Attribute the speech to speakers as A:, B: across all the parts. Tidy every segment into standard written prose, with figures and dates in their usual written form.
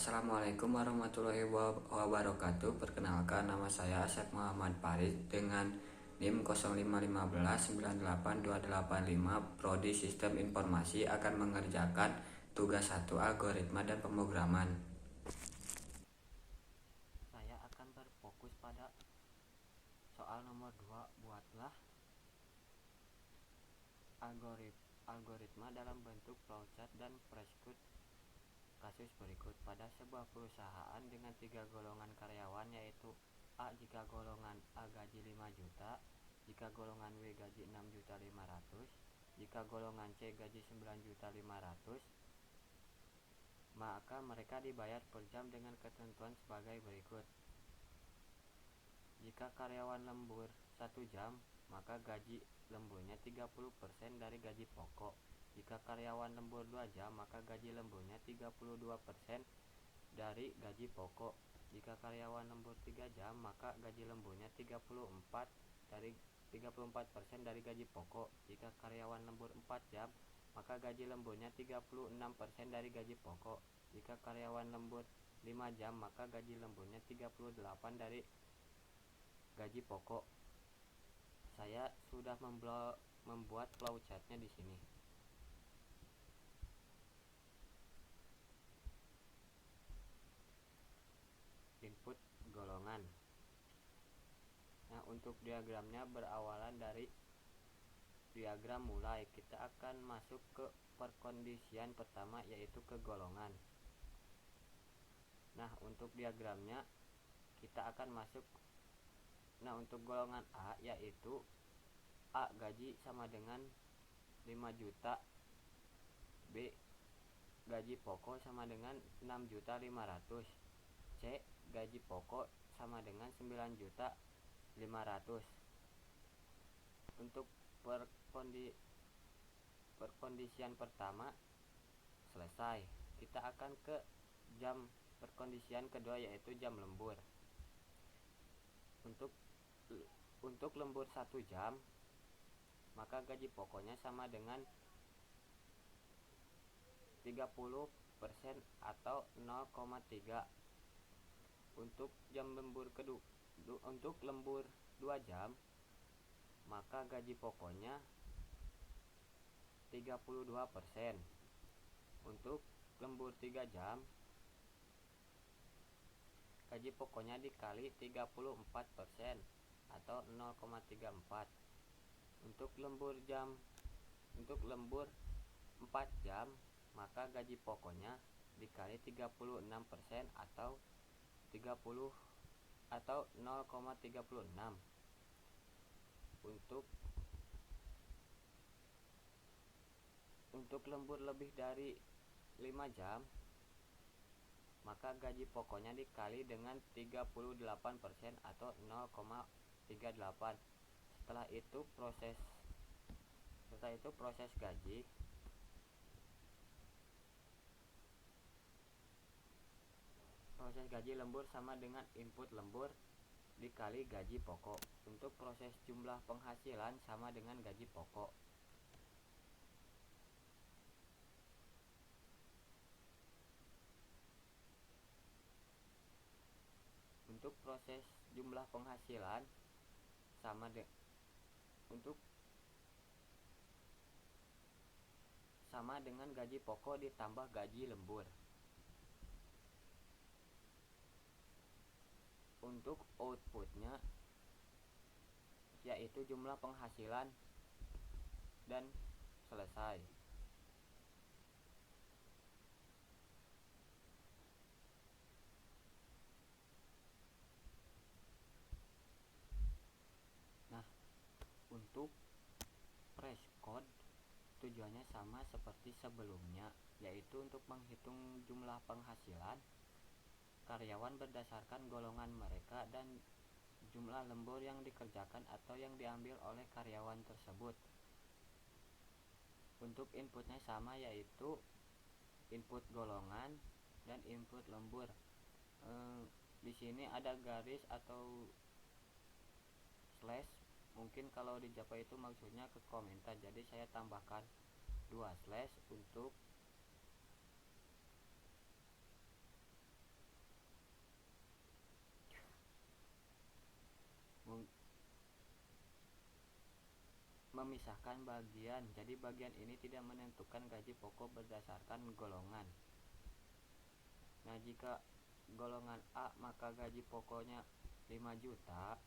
A: Assalamualaikum warahmatullahi wabarakatuh. Perkenalkan, nama saya Asep Muhammad Farid dengan NIM 0515998285. Prodi Sistem Informasi akan mengerjakan tugas 1 algoritma dan pemrograman.
B: Saya akan berfokus pada soal nomor 2. Buatlah algoritma dalam bentuk flowchart dan prescode. Kasus berikut: pada sebuah perusahaan dengan 3 golongan karyawan, yaitu A jika golongan A gaji 5 juta, jika golongan W gaji 6.500.000, jika golongan C gaji 9.500.000, maka mereka dibayar per jam dengan ketentuan sebagai berikut. Jika karyawan lembur 1 jam, maka gaji lemburnya 30% dari gaji pokok. Jika karyawan lembur 2 jam, maka gaji lemburnya 32% dari gaji pokok. Jika karyawan lembur 3 jam, maka gaji lemburnya 34% dari gaji pokok. Jika karyawan lembur 4 jam, maka gaji lemburnya 36% dari gaji pokok. Jika karyawan lembur 5 jam, maka gaji lemburnya 38% dari gaji pokok. Saya sudah membuat flowchartnya di sini. Input golongan. Nah, untuk diagramnya berawalan dari diagram mulai. Kita akan masuk ke perkondisian pertama, yaitu ke golongan. Nah, untuk diagramnya kita akan masuk. Nah, untuk golongan A, yaitu A gaji sama dengan 5 juta, B gaji pokok sama dengan 6.500.000, C gaji pokok sama dengan 9.500.000. Untuk perkondisian pertama selesai. Kita akan ke jam perkondisian kedua, yaitu jam lembur. Untuk lembur 1 jam, maka gaji pokoknya sama dengan 30% atau 0,3. Untuk lembur 2 jam, maka gaji pokoknya 32%. Untuk lembur 3 jam, gaji pokoknya dikali 34% atau 0,34. Untuk lembur 4 jam, maka gaji pokoknya dikali 36% atau 0,36. Untuk lembur lebih dari 5 jam, maka gaji pokoknya dikali dengan 38% atau 0,38. Setelah itu proses gaji. Proses gaji lembur sama dengan input lembur dikali gaji pokok. Untuk proses jumlah penghasilan sama dengan gaji pokok. Untuk proses jumlah penghasilan sama dengan gaji pokok ditambah gaji lembur. Untuk outputnya, yaitu jumlah penghasilan, dan selesai. Nah, untuk prescode tujuannya sama seperti sebelumnya, yaitu untuk menghitung jumlah penghasilan karyawan berdasarkan golongan mereka dan jumlah lembur yang dikerjakan atau yang diambil oleh karyawan tersebut. Untuk inputnya sama, yaitu input golongan dan input lembur. Di sini ada garis atau slash, mungkin kalau di Java itu maksudnya ke komentar, jadi saya tambahkan 2 slash untuk memisahkan bagian. Jadi bagian ini tidak menentukan gaji pokok berdasarkan golongan. Nah, jika golongan A maka gaji pokoknya 5 juta.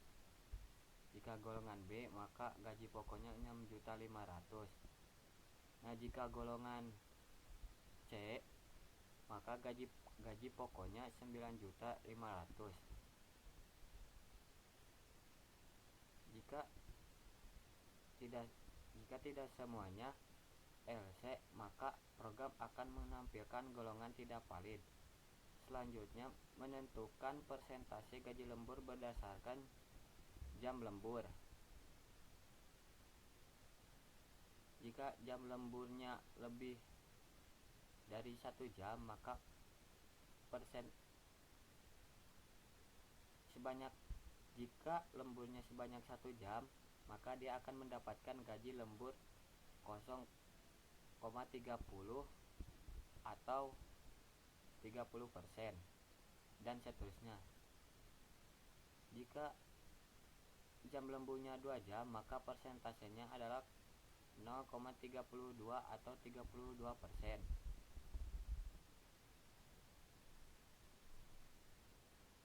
B: Jika golongan B maka gaji pokoknya 6.500.000. Nah, jika golongan C maka gaji pokoknya 9.500.000. Jika tidak semuanya LC, maka program akan menampilkan golongan tidak valid. Selanjutnya, menentukan persentase gaji lembur berdasarkan jam lembur. Jika jam lemburnya lebih dari 1 jam, maka jika lemburnya sebanyak 1 jam, maka dia akan mendapatkan gaji lembur 0,30 atau 30% dan seterusnya. Jika jam lemburnya 2 jam, maka persentasenya adalah 0,32 atau 32%.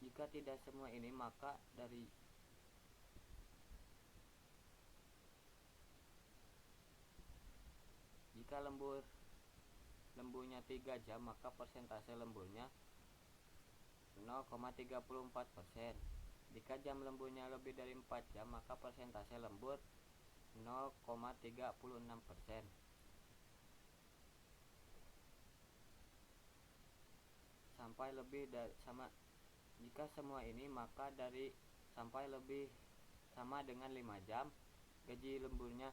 B: Jika tidak semua ini, maka jika lemburnya 3 jam, maka persentase lemburnya 0,34%. Jika jam lemburnya lebih dari 4 jam, maka persentase lembur 0,36%. Jika semua ini, maka sampai lebih sama dengan 5 jam, gaji lemburnya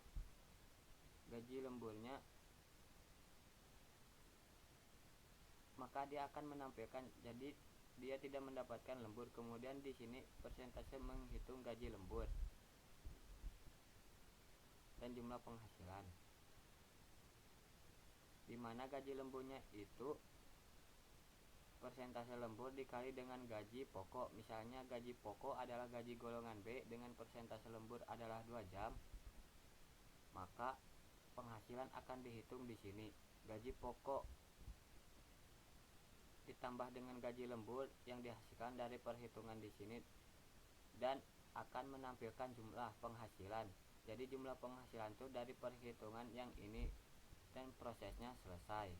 B: maka dia akan menampilkan, jadi dia tidak mendapatkan lembur. Kemudian di sini persentase menghitung gaji lembur dan jumlah penghasilan, di mana gaji lemburnya itu persentase lembur dikali dengan gaji pokok. Misalnya gaji pokok adalah gaji golongan B dengan persentase lembur adalah 2 jam, maka penghasilan akan dihitung di sini. Gaji pokok ditambah dengan gaji lembur yang dihasilkan dari perhitungan di sini dan akan menampilkan jumlah penghasilan. Jadi jumlah penghasilan itu dari perhitungan yang ini dan prosesnya selesai.